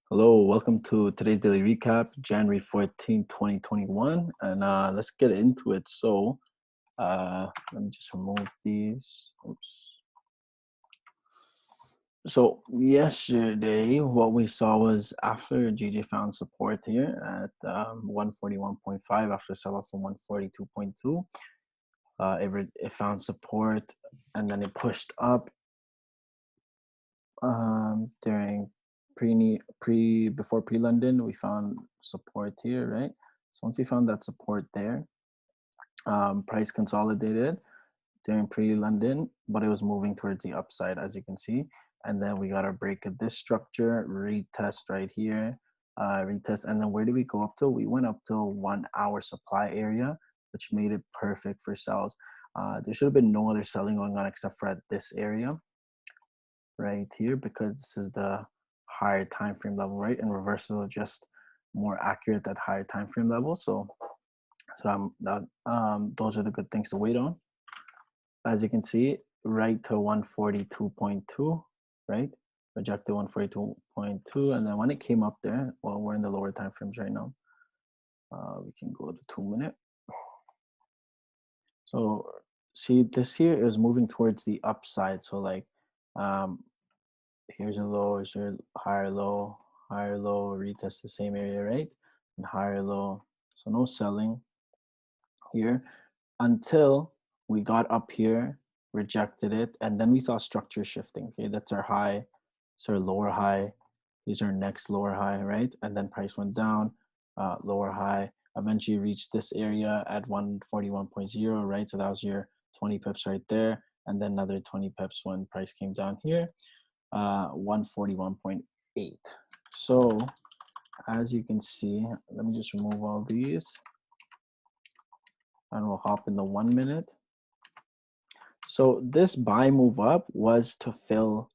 Hello, welcome to today's daily recap, January 14th, 2021. And let's get into it. Let me just remove these. Oops. So, yesterday, what we saw was after GJ found support here at 141.5 after sell off from 142.2. It found support and then it pushed up during before pre-London. We found support here, right? So once we found that support there, price consolidated during pre-London, but it was moving towards the upside, as you can see. And then we got our break of this structure, retest right here, retest. And then where did we go up to? We went up to 1 hour supply area, which made it perfect for sells. There should have been no other selling going on except for at this area right here, because this is the higher time frame level, right? And reversal is just more accurate at higher time frame level. Those are the good things to wait on. As you can see, right to 142.2, right? Rejected 142.2, and then when it came up there, well, we're in the lower time frames right now. We can go to 2-minute. So see, this here is moving towards the upside. So like, here's a low, here's a higher low, retest the same area, right? And higher low. So no selling here until we got up here, rejected it, and then we saw structure shifting. Okay, that's our high, it's our lower high. These are next lower high, right? And then price went down, lower high, eventually reached this area at 141.0, right? So that was your 20 pips right there. And then another 20 pips when price came down here, 141.8. So as you can see, let me just remove all these and we'll hop in the 1 minute. So this buy move up was to fill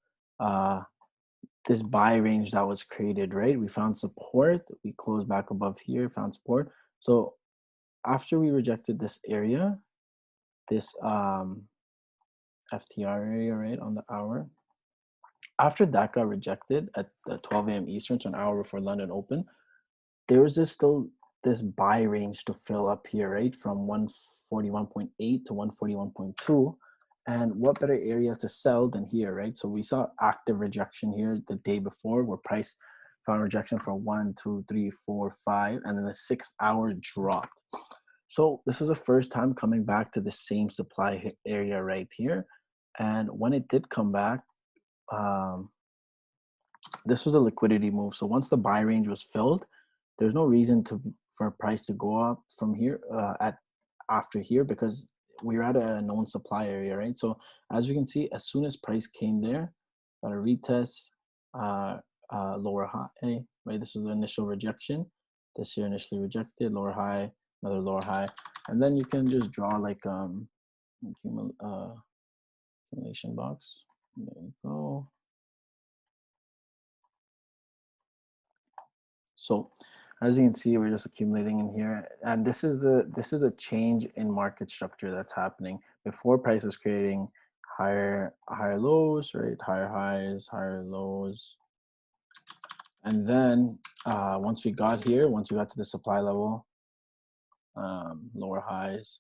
this buy range that was created, right? We found support, we closed back above here, found support. So after we rejected this area, this FTR area, right, on the hour, after that got rejected at 12 a.m. Eastern, so an hour before London open, there was still this buy range to fill up here, right, from 141.8 to 141.2. And what better area to sell than here, right? So we saw active rejection here the day before, where price found rejection for 1, 2, 3, 4, 5, and then the 6th hour dropped. So this is the first time coming back to the same supply area right here. And when it did come back, this was a liquidity move. So once the buy range was filled, there's no reason for price to go up from here after here, because we're at a known supply area, right? So as you can see, as soon as price came there, got a retest, lower high, right? This is the initial rejection. This here initially rejected, lower high, another lower high, and then you can just draw like accumulation box. There you go. So as you can see, we're just accumulating in here, and this is the change in market structure that's happening. Before, price is creating higher lows, right? Higher highs, higher lows, and then once we got here, once we got to the supply level, lower highs,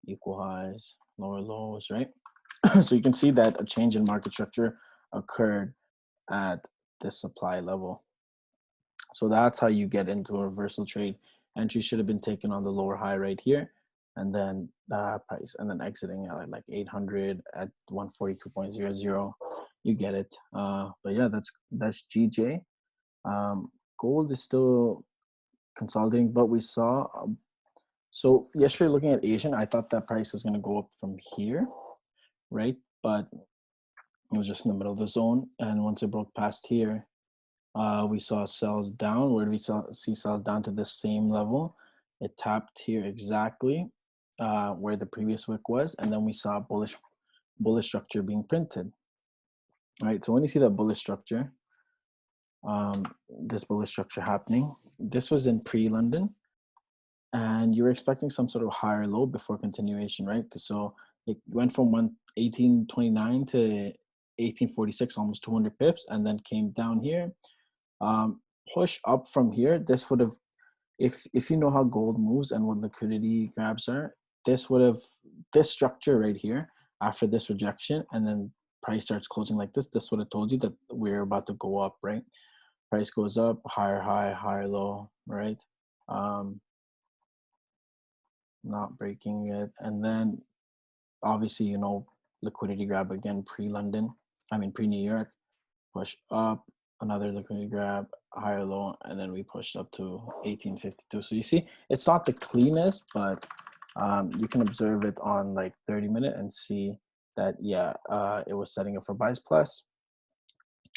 equal highs, lower lows, right? So you can see that a change in market structure occurred at the supply level. So that's how you get into a reversal trade. Entry should have been taken on the lower high right here, and then price, and then exiting at like 800 at 142.00. You get it. But yeah, that's GJ. Gold is still consolidating, but we saw. So yesterday, looking at Asian, I thought that price was going to go up from here, right? But it was just in the middle of the zone, and once it broke past here, we saw sells down. Where do we see sells down to the same level? It tapped here exactly where the previous wick was, and then we saw bullish structure being printed. All right, so when you see that bullish structure, this bullish structure happening, this was in pre-London, and you were expecting some sort of higher low before continuation, right? So it went from 1829 to 1846, almost 200 pips, and then came down here. Push up from here, this would have, if you know how gold moves and what liquidity grabs are, this would have, this structure right here after this rejection and then price starts closing like this would have told you that we're about to go up, right? Price goes up, higher high, higher low, right? um Not breaking it, and then obviously, liquidity grab again pre-London, I mean pre-New York, push up, another liquidity grab, higher low, and then we pushed up to 1852. So you see, it's not the cleanest, but you can observe it on like 30-minute and see that, yeah, it was setting up for buys. Plus,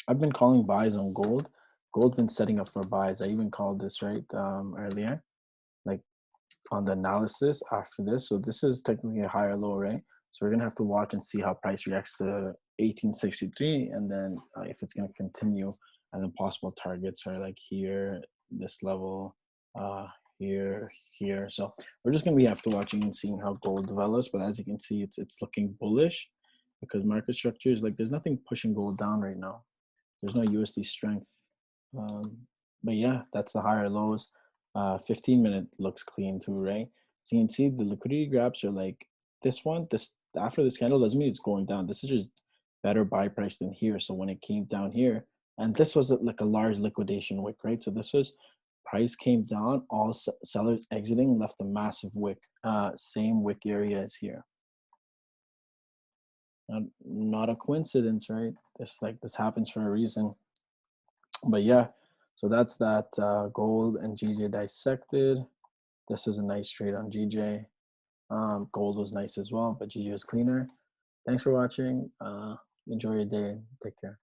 I've been calling buys on gold. Gold's been setting up for buys. I even called this right earlier, like on the analysis after this. So this is technically a higher low, right? So we're gonna have to watch and see how price reacts to 1863, and then if it's gonna continue, and then possible targets are like here, this level, uh, here, here. So we're just gonna be have to watching and seeing how gold develops. But as you can see, it's looking bullish because market structure is like there's nothing pushing gold down right now. There's no USD strength. Um, but yeah, that's the higher lows. 15-minute looks clean too, right? So you can see the liquidity grabs are like this one. This after this candle doesn't mean it's going down. This is just better buy price than here. So when it came down here, and this was like a large liquidation wick, right? So this was price came down, all sellers exiting, left a massive wick. Same wick area as here. Not a coincidence, right? This happens for a reason. But yeah, so that's that. Gold and GJ dissected. This is a nice trade on GJ. Gold was nice as well, but GJ was cleaner. Thanks for watching. Enjoy your day. Take care.